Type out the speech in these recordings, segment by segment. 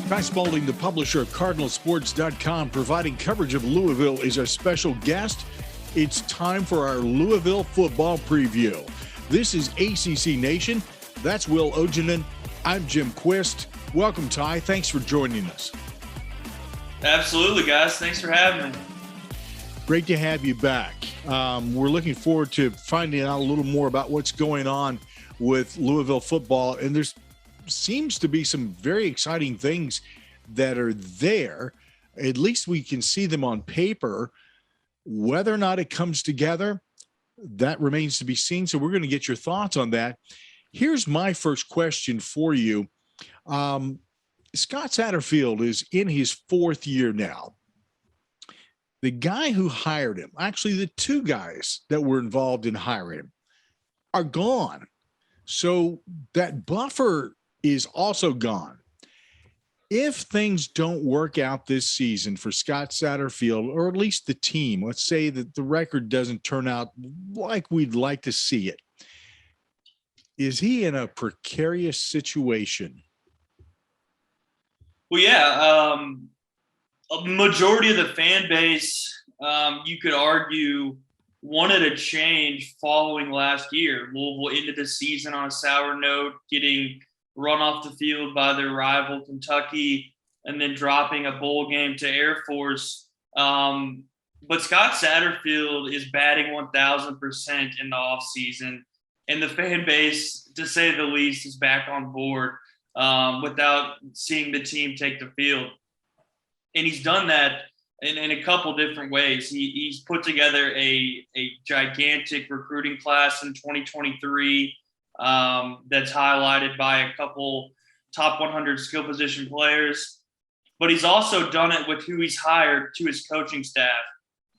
Ty Spalding, the publisher of CardinalSports.com, providing coverage of Louisville, is our special guest. It's time for our Louisville football preview. This is ACC Nation. That's Will Ogenin. I'm Jim Quist. Welcome, Ty. Thanks for joining us. Absolutely, guys. Thanks for having me. Great to have you back. We're looking forward to finding out a little more about what's going on with Louisville football. And there's seems to be some very exciting things that are there. At least we can see them on paper. Whether or not it comes together, that remains to be seen. So we're going to get your thoughts on that. Here's my first question for you. Scott Satterfield is in his fourth year now. The guy who hired him, actually the two guys that were involved in hiring him, are gone. So that buffer is also gone. If things don't work out this season for Scott Satterfield, or at least the team, let's say that the record doesn't turn out like we'd like to see it, is he in a precarious situation? Well, yeah, a majority of the fan base, you could argue, wanted a change following last year. Louisville ended the season on a sour note, getting run off the field by their rival Kentucky, and then dropping a bowl game to Air Force. But Scott Satterfield is batting 1,000% in the offseason, and the fan base, to say the least, is back on board without seeing the team take the field. And he's done that in a couple different ways. He's put together a gigantic recruiting class in 2023 that's highlighted by a couple top 100 skill position players. But he's also done it with who he's hired to his coaching staff.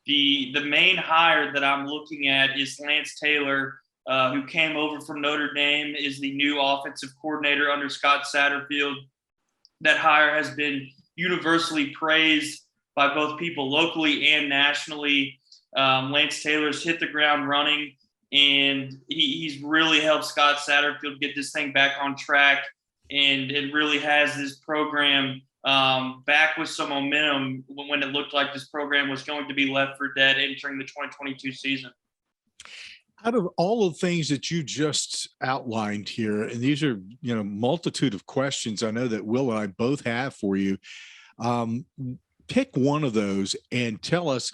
The main hire that I'm looking at is Lance Taylor, who came over from Notre Dame, is the new offensive coordinator under Scott Satterfield. That hire has been universally praised by both people locally and nationally. Lance Taylor's hit the ground running, and he's really helped Scott Satterfield get this thing back on track, and it really has this program back with some momentum when it looked like this program was going to be left for dead entering the 2022 season. Out of all the things that you just outlined here, and these are, multitude of questions I know that Will and I both have for you, pick one of those and tell us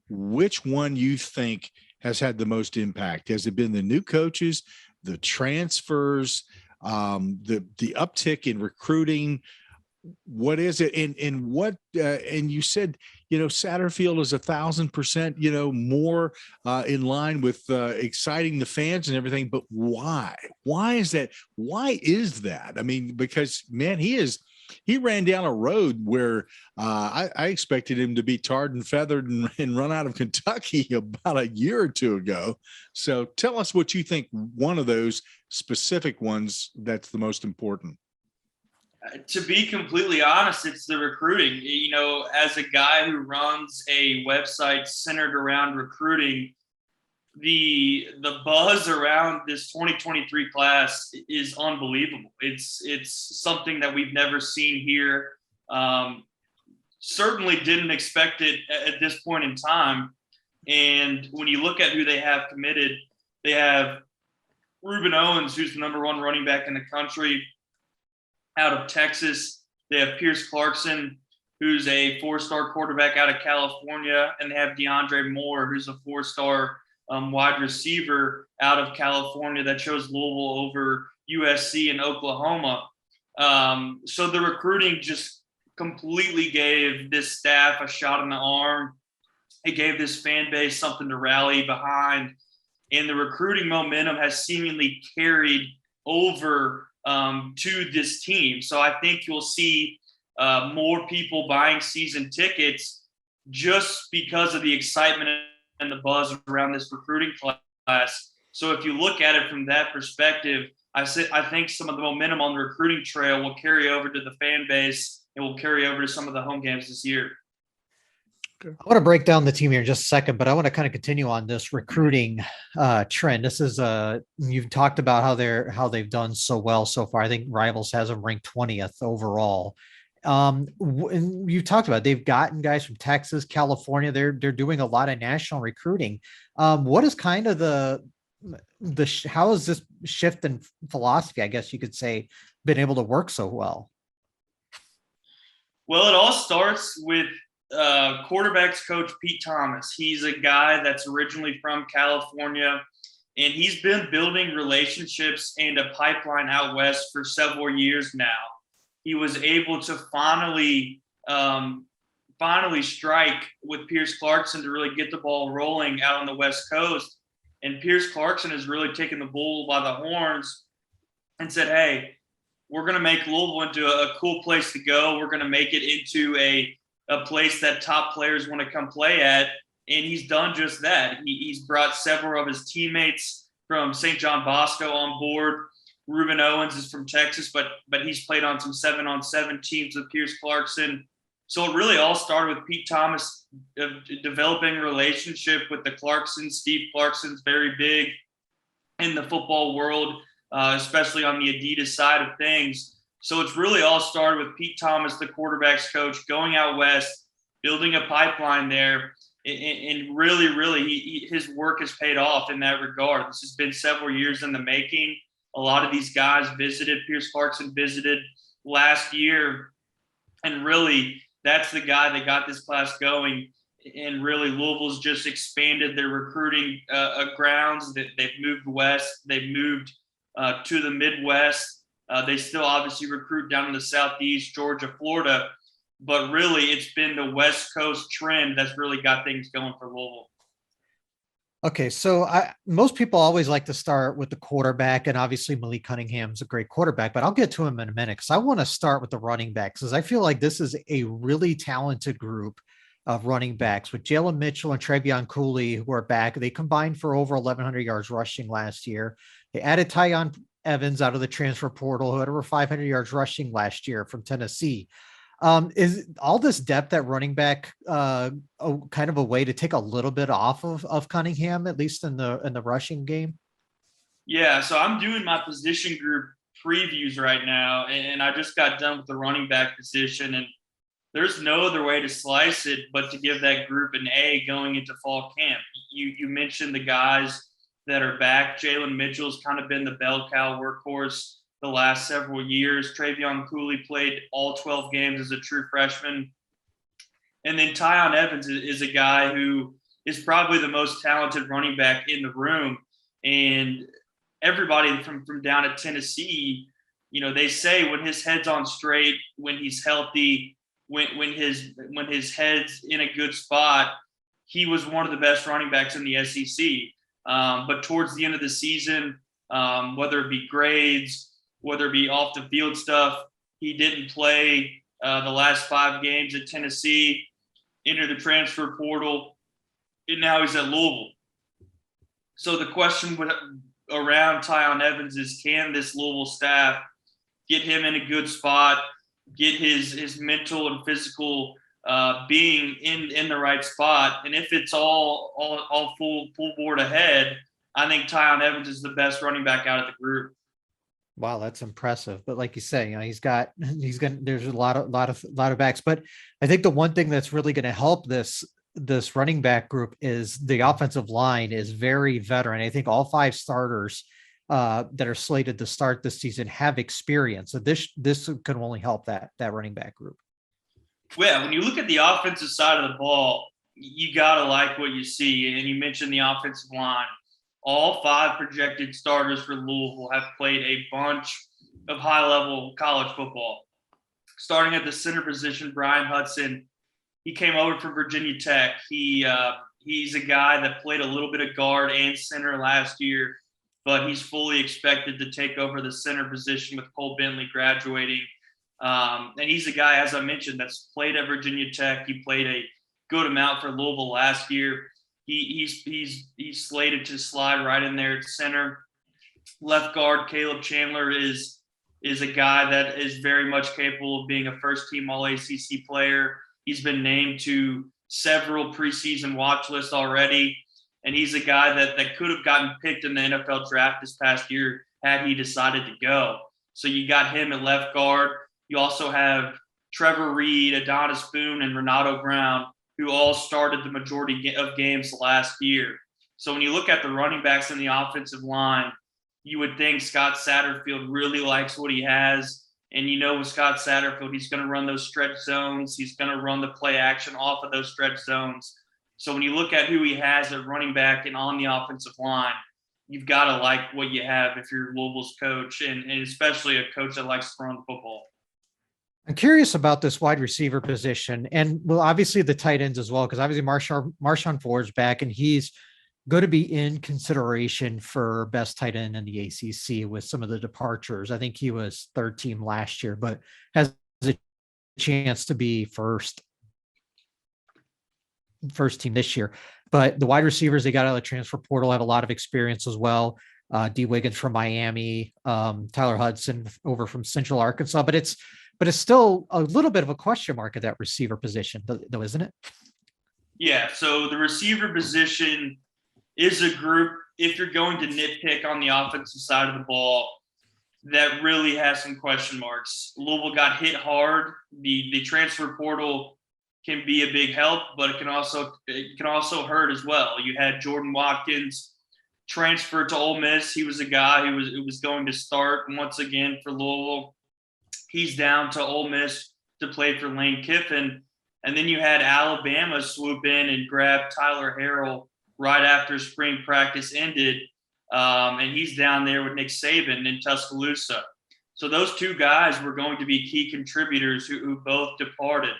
which one you think has had the most impact. Has it been the new coaches, the transfers, the uptick in recruiting? What is it? And what, and you said, Satterfield is 1,000%, more in line with exciting the fans and everything. But why? Why is that? Why is that? I mean, because, man, he ran down a road where I expected him to be tarred and feathered and run out of Kentucky about a year or two ago. So tell us what you think one of those specific ones that's the most important. To be completely honest, it's the recruiting. As a guy who runs a website centered around recruiting, the buzz around this 2023 class is unbelievable. It's something that we've never seen here. Certainly didn't expect it at this point in time. And when you look at who they have committed, they have Reuben Owens, who's the number one running back in the country, out of Texas. They have Pierce Clarkson, who's a four-star quarterback out of California, and they have DeAndre Moore, who's a four-star wide receiver out of California that chose Louisville over USC and Oklahoma. So the recruiting just completely gave this staff a shot in the arm. It gave this fan base something to rally behind. And the recruiting momentum has seemingly carried over to this team. So I think you'll see more people buying season tickets just because of the excitement and the buzz around this recruiting class. So if you look at it from that perspective, I think some of the momentum on the recruiting trail will carry over to the fan base and will carry over to some of the home games this year. I want to break down the team here in just a second, but I want to kind of continue on this recruiting trend. This is you've talked about how they've done so well so far. I think Rivals has them ranked 20th overall. And you talked about they've gotten guys from Texas, California. They're doing a lot of national recruiting. What is kind of how has this shift in philosophy, I guess you could say, been able to work so well? Well, it all starts with quarterbacks coach Pete Thomas. He's a guy that's originally from California, and he's been building relationships and a pipeline out west for several years now. He was able to finally strike with Pierce Clarkson to really get the ball rolling out on the West Coast. And Pierce Clarkson has really taken the bull by the horns and said, hey, we're going to make Louisville into a cool place to go. We're going to make it into a place that top players want to come play at. And he's done just that. He's brought several of his teammates from St. John Bosco on board. Reuben Owens is from Texas, but he's played on some 7-on-7 teams with Pierce Clarkson. So it really all started with Pete Thomas developing a relationship with the Clarksons. Steve Clarkson's very big in the football world, especially on the Adidas side of things. So it's really all started with Pete Thomas, the quarterbacks coach, going out west, building a pipeline there. And really, his work has paid off in that regard. This has been several years in the making. A lot of these guys visited. Pierce Clarkson visited last year. And really, that's the guy that got this class going. And really, Louisville's just expanded their recruiting grounds. They've moved west. They've moved to the Midwest. They still obviously recruit down in the Southeast, Georgia, Florida. But really, it's been the West Coast trend that's really got things going for Louisville. Okay, so most people always like to start with the quarterback, and obviously Malik Cunningham's a great quarterback, but I'll get to him in a minute because I want to start with the running backs because I feel like this is a really talented group of running backs with Jalen Mitchell and Trayvion Cooley who are back. They combined for over 1,100 yards rushing last year. They added Tyon Evans out of the transfer portal who had over 500 yards rushing last year from Tennessee. Is all this depth at running back kind of a way to take a little bit off of Cunningham, at least in the rushing game? Yeah, so I'm doing my position group previews right now, and I just got done with the running back position, and there's no other way to slice it but to give that group an A going into fall camp. You mentioned the guys that are back. Jalen Mitchell's kind of been the bell cow workhorse the last several years. Trayvion Cooley played all 12 games as a true freshman. And then Tyon Evans is a guy who is probably the most talented running back in the room. And everybody from down at Tennessee, you know, they say when his head's on straight, when he's healthy, when his head's in a good spot, he was one of the best running backs in the SEC. But towards the end of the season, whether it be grades, whether it be off the field stuff, he didn't play the last 5 games at Tennessee, entered the transfer portal, and now he's at Louisville. So the question around Tyon Evans is, can this Louisville staff get him in a good spot, get his mental and physical being in the right spot? And if it's all full board ahead, I think Tyon Evans is the best running back out of the group. Wow, that's impressive. But like you say, you know, there's a lot of backs. But I think the one thing that's really going to help this running back group is the offensive line is very veteran. I think all 5 starters that are slated to start this season have experience. So this can only help that running back group. Well, when you look at the offensive side of the ball, you got to like what you see. And you mentioned the offensive line. All 5 projected starters for Louisville have played a bunch of high-level college football. Starting at the center position, Brian Hudson, he came over from Virginia Tech. He's a guy that played a little bit of guard and center last year, but he's fully expected to take over the center position with Cole Bentley graduating. And he's a guy, as I mentioned, that's played at Virginia Tech. He played a good amount for Louisville last year. He's slated to slide right in there at center. Left guard Caleb Chandler is a guy that is very much capable of being a first-team All-ACC player. He's been named to several preseason watch lists already, and he's a guy that could have gotten picked in the NFL draft this past year had he decided to go. So you got him at left guard. You also have Trevor Reed, Adonis Boone, and Renato Brown, who all started the majority of games last year. So when you look at the running backs in the offensive line, you would think Scott Satterfield really likes what he has. And with Scott Satterfield, he's going to run those stretch zones. He's going to run the play action off of those stretch zones. So when you look at who he has at running back and on the offensive line, you've got to like what you have if you're Louisville's coach, and especially a coach that likes to run the football. I'm curious about this wide receiver position, and well, obviously the tight ends as well, because obviously Marshawn Ford's back, and he's going to be in consideration for best tight end in the ACC with some of the departures. I think he was third team last year, but has a chance to be first team this year. But the wide receivers they got out of the transfer portal have a lot of experience as well. Dee Wiggins from Miami, Tyler Hudson over from Central Arkansas, but it's still a little bit of a question mark at that receiver position, though, isn't it? Yeah. So the receiver position is a group, if you're going to nitpick on the offensive side of the ball, that really has some question marks. Louisville got hit hard. The transfer portal can be a big help, but it can also hurt as well. You had Jordan Watkins transfer to Ole Miss. He was a guy who was going to start once again for Louisville. He's down to Ole Miss to play for Lane Kiffin. And then you had Alabama swoop in and grab Tyler Harrell right after spring practice ended. And he's down there with Nick Saban in Tuscaloosa. So those two guys were going to be key contributors who both departed.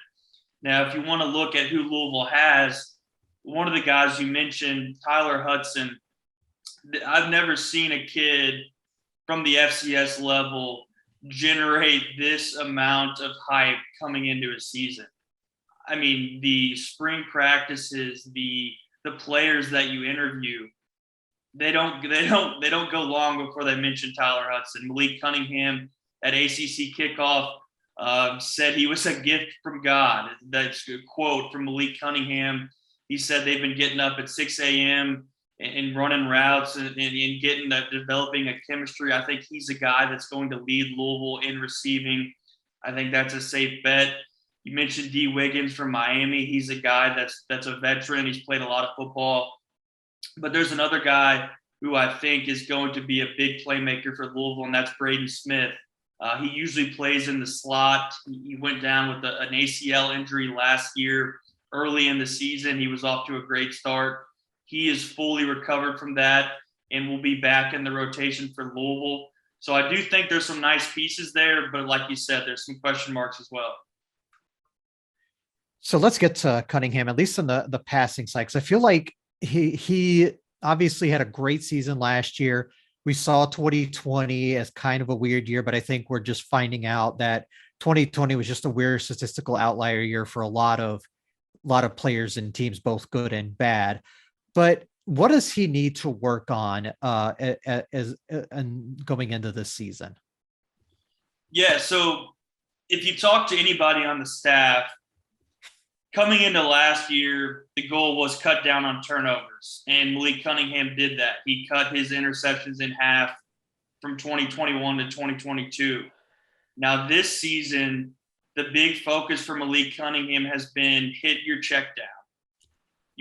Now, if you want to look at who Louisville has, one of the guys you mentioned, Tyler Hudson, I've never seen a kid from the FCS level generate this amount of hype coming into a season. I mean, the spring practices, the players that you interview, they don't go long before they mention Tyler Hudson. Malik Cunningham at ACC kickoff said he was a gift from God. That's a quote from Malik Cunningham. He said they've been getting up at 6 a.m. and running routes and developing a chemistry. I think he's a guy that's going to lead Louisville in receiving. I think that's a safe bet. You mentioned Dee Wiggins from Miami. He's a guy that's a veteran. He's played a lot of football. But there's another guy who I think is going to be a big playmaker for Louisville, and that's Braden Smith. He usually plays in the slot. He went down with an ACL injury last year early in the season. He was off to a great start. He is fully recovered from that and will be back in the rotation for Louisville. So I do think there's some nice pieces there, but like you said, there's some question marks as well. So let's get to Cunningham, at least on the passing side, because I feel like he obviously had a great season last year. We saw 2020 as kind of a weird year, but I think we're just finding out that 2020 was just a weird statistical outlier year for a lot of players and teams, both good and bad. But what does he need to work on as going into this season? Yeah, so if you talk to anybody on the staff, coming into last year, the goal was cut down on turnovers, and Malik Cunningham did that. He cut his interceptions in half from 2021 to 2022. Now this season, the big focus for Malik Cunningham has been hit your check down.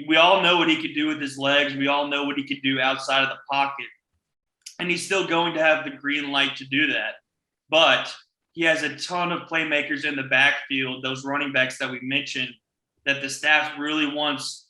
We all know what he could do with his legs. We all know what he could do outside of the pocket. And he's still going to have the green light to do that. But he has a ton of playmakers in the backfield, those running backs that we mentioned, that the staff really wants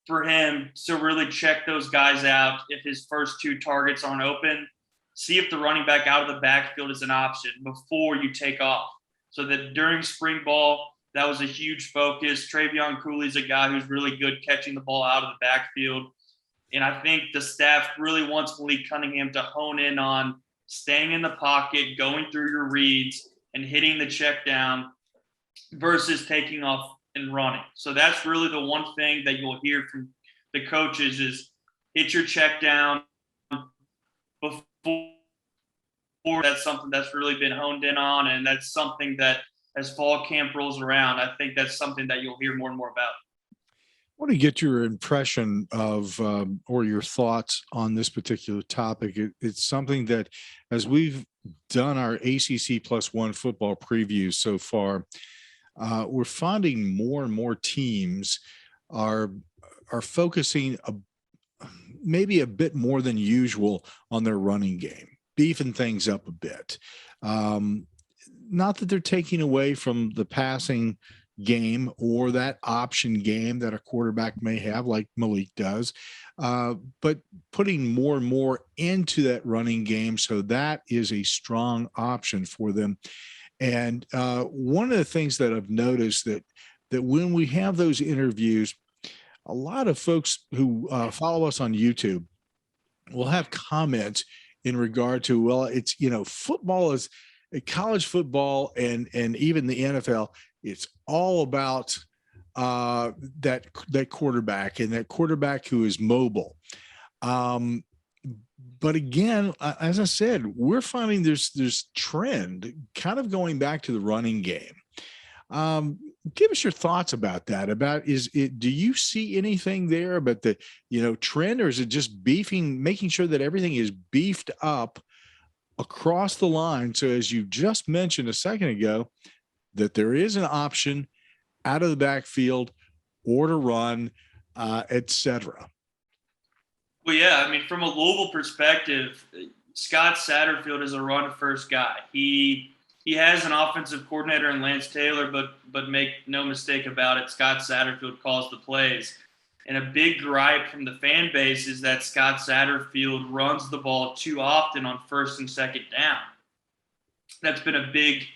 for him to really check those guys out if his first two targets aren't open. See if the running back out of the backfield is an option before you take off. So that during spring ball, that was a huge focus. Trayvion Cooley is a guy who's really good catching the ball out of the backfield. And I think the staff really wants Malik Cunningham to hone in on staying in the pocket, going through your reads, and hitting the check down versus taking off and running. So that's really the one thing that you'll hear from the coaches is hit your check down before. That's something that's really been honed in on, and that's something that as fall camp rolls around, I think that's something that you'll hear more and more about. I want to get your impression of or your thoughts on this particular topic. It's something that as we've done our ACC+1 football previews so far, we're finding more and more teams are focusing maybe a bit more than usual on their running game, beefing things up a bit. Not that they're taking away from the passing game or that option game that a quarterback may have, like Malik does, but putting more and more into that running game. So that is a strong option for them. And one of the things that I've noticed that when we have those interviews, a lot of folks who follow us on YouTube will have comments in regard to, well, it's, football is college football and even the NFL. It's all about that quarterback and that quarterback who is mobile. But again, as I said, we're finding there's trend kind of going back to the running game. Give us your thoughts about that. Do you see anything there about the, trend, or is it just making sure that everything is beefed up across the line? So as you just mentioned a second ago, that there is an option out of the backfield or to run, et cetera. Well, yeah, I mean, from a Louisville perspective, Scott Satterfield is a run-first guy. He has an offensive coordinator in Lance Taylor, but make no mistake about it, Scott Satterfield calls the plays. And a big gripe from the fan base is that Scott Satterfield runs the ball too often on first and second down. That's been a big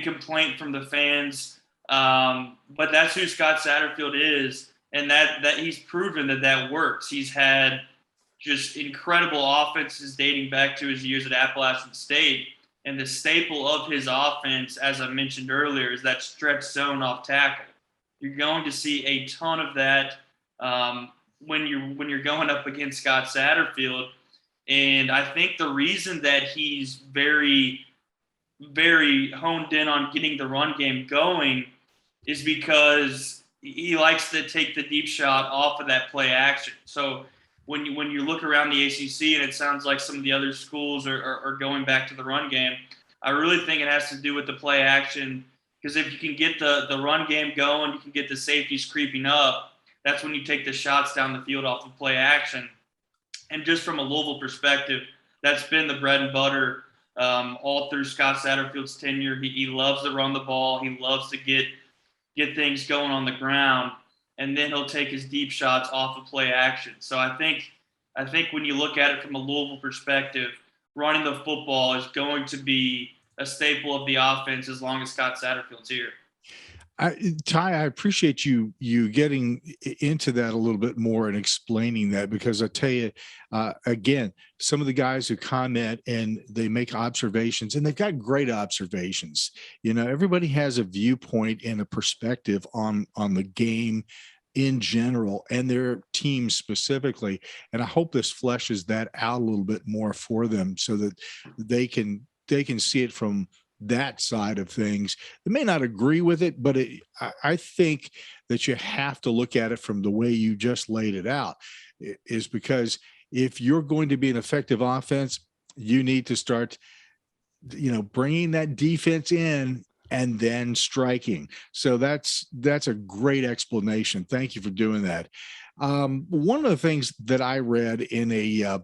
complaint from the fans. But that's who Scott Satterfield is, and that he's proven that works. He's had just incredible offenses dating back to his years at Appalachian State. And the staple of his offense, as I mentioned earlier, is that stretch zone off tackle. You're going to see a ton of that when you're going up against Scott Satterfield. And I think the reason that he's very, very honed in on getting the run game going is because he likes to take the deep shot off of that play action. So when you look around the ACC, and it sounds like some of the other schools are going back to the run game, I really think it has to do with the play action, because if you can get the run game going, you can get the safeties creeping up. That's when you take the shots down the field off of play action. And just from a Louisville perspective, that's been the bread and butter all through Scott Satterfield's tenure. He loves to run the ball. He loves to get things going on the ground, and then he'll take his deep shots off of play action. So I think when you look at it from a Louisville perspective, running the football is going to be a staple of the offense as long as Scott Satterfield's here. Ty, I appreciate you getting into that a little bit more and explaining that, because I tell you, again, some of the guys who comment and they make observations, and they've got great observations. Everybody has a viewpoint and a perspective on the game in general and their team specifically. And I hope this fleshes that out a little bit more for them so that they can see it from that side of things. They may not agree with it, but I think that you have to look at it from the way you just laid it out, is because if you're going to be an effective offense, you need to start, bringing that defense in and then striking. So that's a great explanation. Thank you for doing that. One of the things that I read in a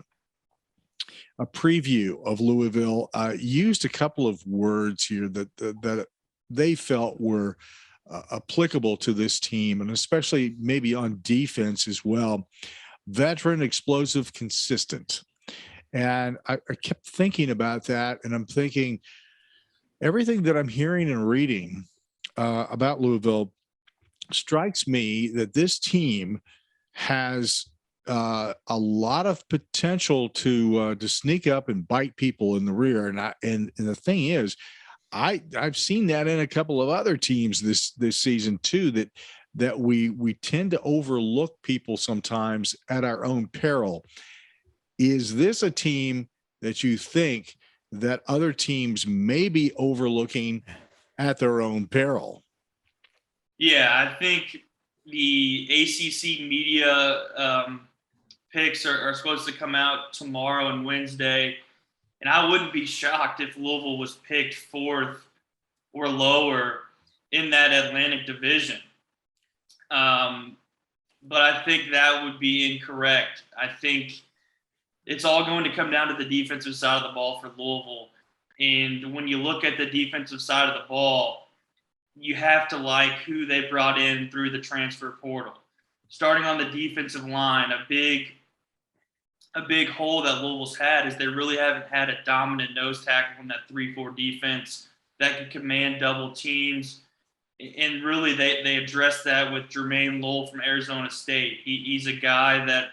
preview of Louisville used a couple of words here that they felt were applicable to this team, and especially maybe on defense as well. Veteran, explosive, consistent. And I kept thinking about that, and I'm thinking everything that I'm hearing and reading about Louisville strikes me that this team has a lot of potential to sneak up and bite people in the rear. And the thing is, I've seen that in a couple of other teams this season too, that we tend to overlook people sometimes at our own peril. Is this a team that you think that other teams may be overlooking at their own peril? Yeah, I think the ACC media picks are supposed to come out tomorrow and Wednesday, and I wouldn't be shocked if Louisville was picked fourth or lower in that Atlantic division. But I think that would be incorrect. I think it's all going to come down to the defensive side of the ball for Louisville. And when you look at the defensive side of the ball, you have to like who they brought in through the transfer portal. Starting on the defensive line, a big hole that Louisville's had is they really haven't had a dominant nose tackle in that 3-4 defense that can command double teams. And really, they addressed that with Jermaine Lowell from Arizona State. He's a guy that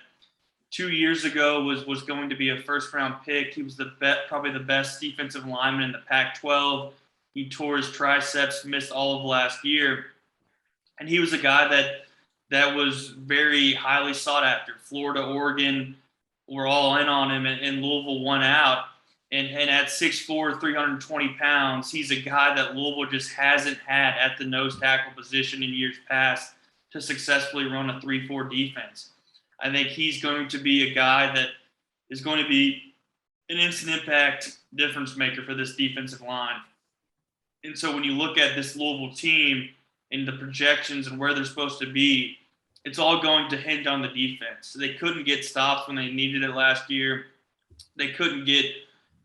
2 years ago was going to be a first-round pick. He was probably the best defensive lineman in the Pac-12. He tore his triceps, missed all of last year. And he was a guy that was very highly sought after. Florida, Oregon were all in on him, and Louisville won out. And at 6'4", 320 pounds, he's a guy that Louisville just hasn't had at the nose tackle position in years past to successfully run a 3-4 defense. I think he's going to be a guy that is going to be an instant impact difference maker for this defensive line. And so when you look at this Louisville team and the projections and where they're supposed to be, it's all going to hinge on the defense. They couldn't get stops when they needed it last year. They couldn't get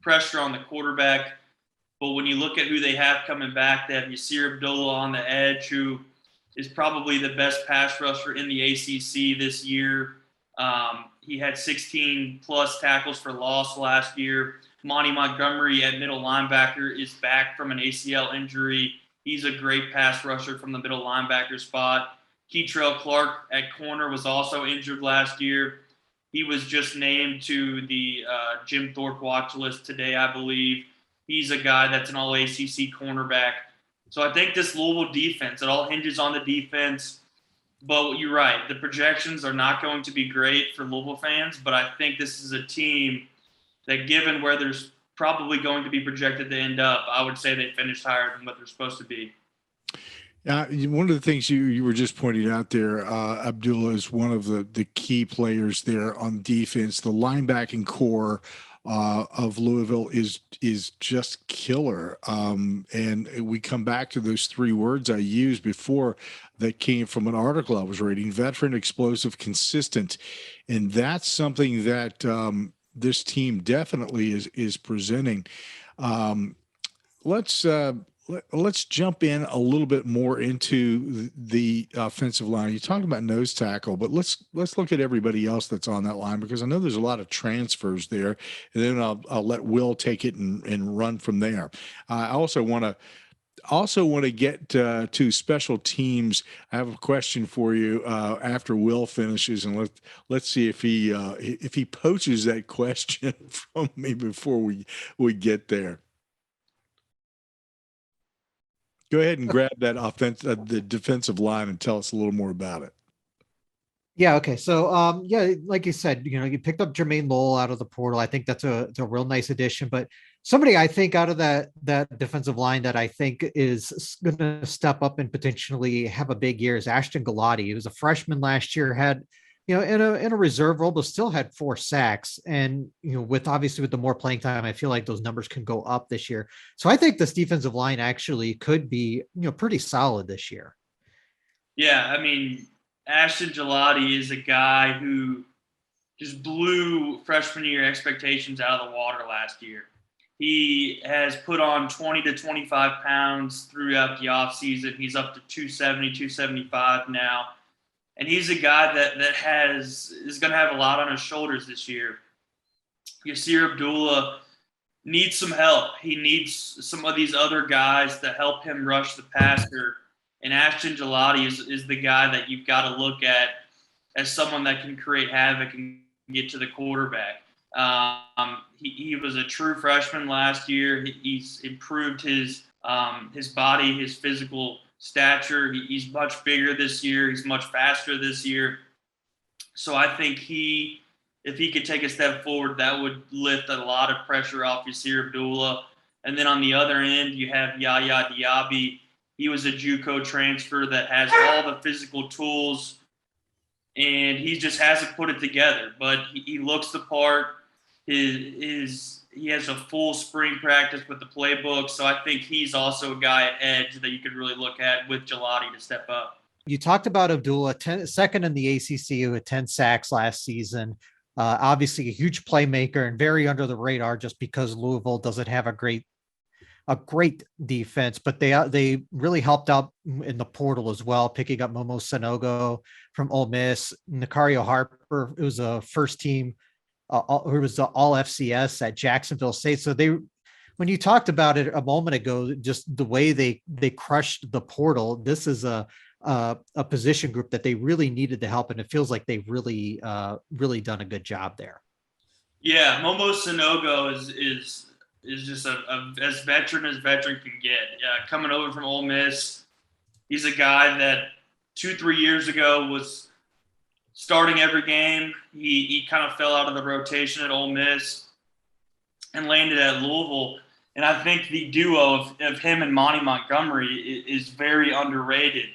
pressure on the quarterback. But when you look at who they have coming back, they have Yasir Abdullah on the edge, who is probably the best pass rusher in the ACC this year. He had 16-plus tackles for loss last year. Monty Montgomery at middle linebacker is back from an ACL injury. He's a great pass rusher from the middle linebacker spot. Keitrell Clark at corner was also injured last year. He was just named to the Jim Thorpe watch list today, I believe. He's a guy that's an all-ACC cornerback. So I think this Louisville defense, it all hinges on the defense. But you're right, the projections are not going to be great for Louisville fans, but I think this is a team that, given where there's probably going to be projected to end up, I would say they finished higher than what they're supposed to be. One of the things you were just pointing out there, Abdullah is one of the key players there on defense. The linebacking core of Louisville is just killer. And we come back to those three words I used before that came from an article I was reading: veteran, explosive, consistent. And that's something that this team definitely is presenting. Let's jump in a little bit more into the offensive line. You talked about nose tackle, but let's look at everybody else that's on that line, because I know there's a lot of transfers there, and then I'll let Will take it and run from there. I also want to get to special teams. I have a question for you after Will finishes, and let's see if he poaches that question from me before we get there. Go ahead and grab that the defensive line and tell us a little more about it. Yeah. Okay. So, like you said, you picked up Jermaine Lowell out of the portal. I think that's a real nice addition. But somebody I think out of that defensive line that I think is going to step up and potentially have a big year is Ashton Golotti. He was a freshman last year, had in a reserve role, but still had 4 sacks. And, with the more playing time, I feel like those numbers can go up this year. So I think this defensive line actually could be, pretty solid this year. Yeah. I mean, Ashton Giladi is a guy who just blew freshman year expectations out of the water last year. He has put on 20 to 25 pounds throughout the offseason. He's up to 270, 275 now. And he's a guy that is going to have a lot on his shoulders this year. Yasir Abdullah needs some help. He needs some of these other guys to help him rush the passer. And Ashton Giladi is the guy that you've got to look at as someone that can create havoc and get to the quarterback. He was a true freshman last year. He's improved his body, his physical stature. He's much bigger this year. He's much faster this year. So I think if he could take a step forward, that would lift a lot of pressure off Yasir Abdullah. And then on the other end, you have Yaya Diyabi. He was a JUCO transfer that has all the physical tools, and he just hasn't put it together. But he looks the part. His he has a full spring practice with the playbook. So I think he's also a guy at edge that you could really look at with Giladi to step up. You talked about Abdullah, second in the ACC with 10 sacks last season. Obviously a huge playmaker and very under the radar just because Louisville doesn't have a great defense, but they really helped out in the portal as well, picking up Momo Sanogo from Ole Miss, Nicario Harper. It was a first team, who was the all FCS at Jacksonville State. So when you talked about it a moment ago, just the way they crushed the portal, this is a position group that they really needed to help. And it feels like they've really done a good job there. Yeah. Momo Sanogo is just as veteran can get. Coming over from Ole Miss, he's a guy that 2-3 years ago was starting every game. He kind of fell out of the rotation at Ole Miss and landed at Louisville. And I think the duo of him and Monty Montgomery is very underrated.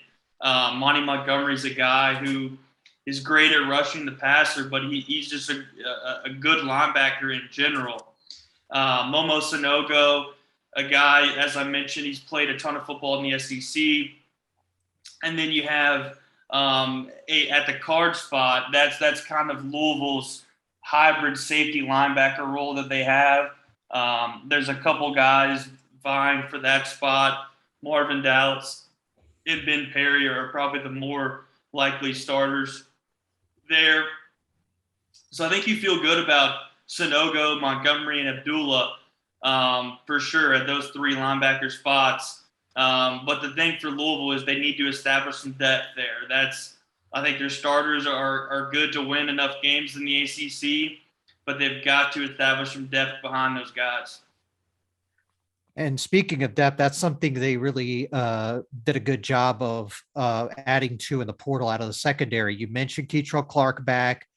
Monty Montgomery is a guy who is great at rushing the passer, but he's just a good linebacker in general. Momo Sanogo, a guy, as I mentioned, he's played a ton of football in the SEC. And then you have at the guard spot, that's kind of Louisville's hybrid safety linebacker role that they have. There's a couple guys vying for that spot. Marvin Dallas and Ben Perry are probably the more likely starters there. So I think you feel good about Sanogo, Montgomery, and Abdullah for sure at those three linebacker spots. But the thing for Louisville is they need to establish some depth there. I think their starters are good to win enough games in the ACC, but they've got to establish some depth behind those guys. And speaking of depth, that's something they really did a good job of adding to in the portal out of the secondary. You mentioned Keitrell Clark back.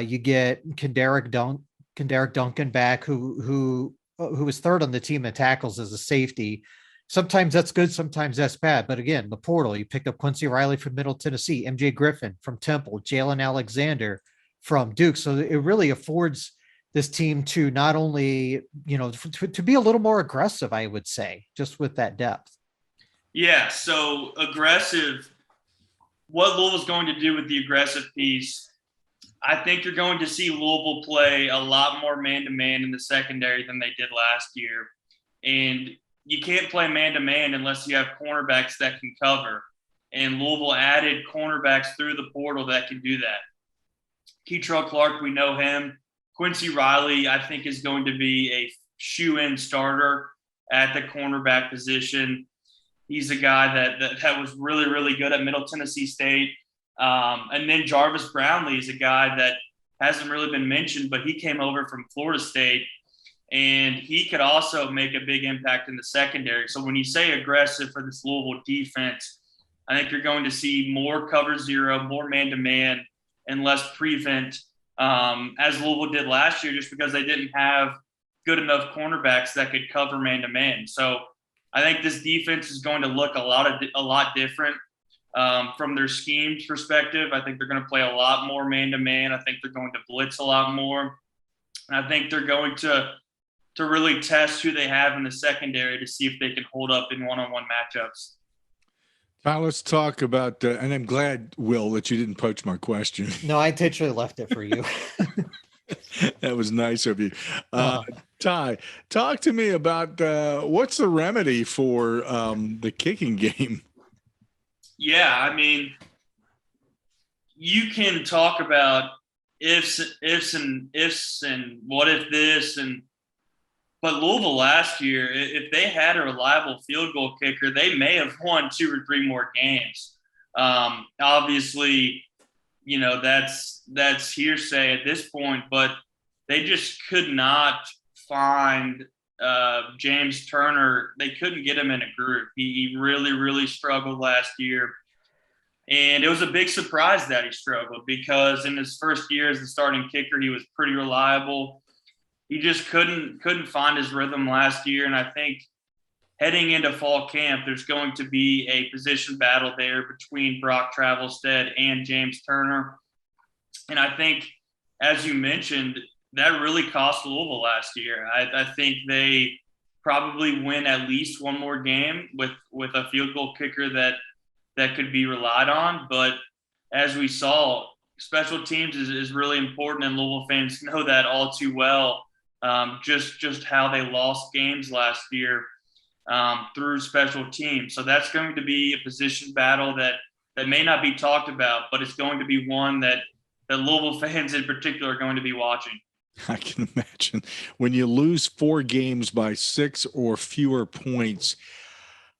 You get Kendarick Duncan back, who was third on the team in tackles as a safety. Sometimes that's good, sometimes that's bad. But again, the portal, you picked up Quincy Riley from Middle Tennessee, MJ Griffin from Temple, Jalen Alexander from Duke. So it really affords this team to not only, to be a little more aggressive, I would say, just with that depth. Yeah, so aggressive, what Louisville's going to do with the aggressive piece, I think you're going to see Louisville play a lot more man-to-man in the secondary than they did last year. And you can't play man-to-man unless you have cornerbacks that can cover. And Louisville added cornerbacks through the portal that can do that. Keitrell Clark, we know him. Quincy Riley, I think, is going to be a shoe-in starter at the cornerback position. He's a guy that was really, really good at Middle Tennessee State. And then Jarvis Brownlee is a guy that hasn't really been mentioned, but he came over from Florida State, and he could also make a big impact in the secondary. So when you say aggressive for this Louisville defense, I think you're going to see more cover zero, more man-to-man, and less prevent, as Louisville did last year, just because they didn't have good enough cornerbacks that could cover man-to-man. So I think this defense is going to look a lot different from their scheme perspective. I think they're going to play a lot more man-to-man. I think they're going to blitz a lot more. And I think they're going to really test who they have in the secondary to see if they can hold up in one-on-one matchups. Now let's talk about, and I'm glad, Will, that you didn't poach my question. No, I intentionally left it for you. That was nice of you. Ty, talk to me about what's the remedy for the kicking game? Yeah, I mean, you can talk about ifs and what if this, but Louisville last year, if they had a reliable field goal kicker, they may have won 2 or 3 more games. Obviously, that's hearsay at this point, but they just could not find James Turner. They couldn't get him in a group. He really, really struggled last year. And it was a big surprise that he struggled, because in his first year as the starting kicker, he was pretty reliable. He just couldn't find his rhythm last year. And I think heading into fall camp, there's going to be a position battle there between Brock Travelstead and James Turner. And I think, as you mentioned, that really cost Louisville last year. I think they probably win at least one more game with a field goal kicker that could be relied on. But as we saw, special teams is really important, and Louisville fans know that all too well. Just how they lost games last year through special teams. So that's going to be a position battle that may not be talked about, but it's going to be one that Louisville fans in particular are going to be watching. I can imagine when you lose 4 games by 6 or fewer points.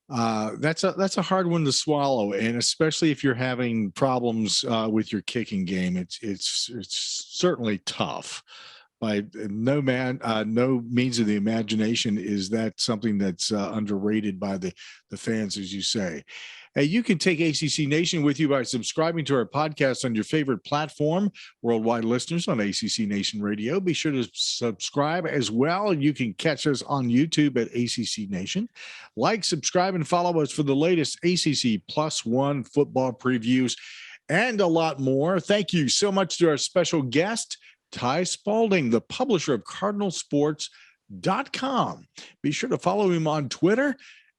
That's a hard one to swallow, and especially if you're having problems with your kicking game, it's certainly tough. By no means of the imagination is that something that's underrated by the fans, as you say. Hey, you can take ACC Nation with you by subscribing to our podcast on your favorite platform. Worldwide listeners on ACC Nation Radio, be sure to subscribe as well. You can catch us on YouTube at ACC Nation. Like, subscribe, and follow us for the latest ACC +1 football previews and a lot more. Thank you so much to our special guest, Ty Spalding, the publisher of CardinalSports.com. Be sure to follow him on Twitter.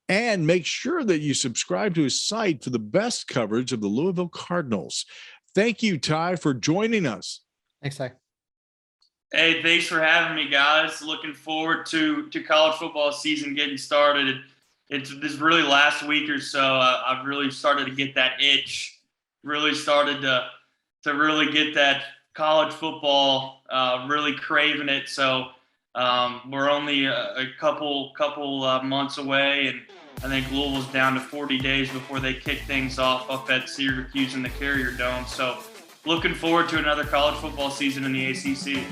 And make sure that you subscribe to his site for the best coverage of the Louisville Cardinals. Thank you, Ty, for joining us. Thanks, Ty. Hey, thanks for having me, guys. Looking forward to college football season getting started. It's this really last week or so, I've really started to get that itch. Really started to really get that college football, really craving it. So we're only a couple months away, and I think Louisville's down to 40 days before they kick things off up at Syracuse in the Carrier Dome. So looking forward to another college football season in the ACC.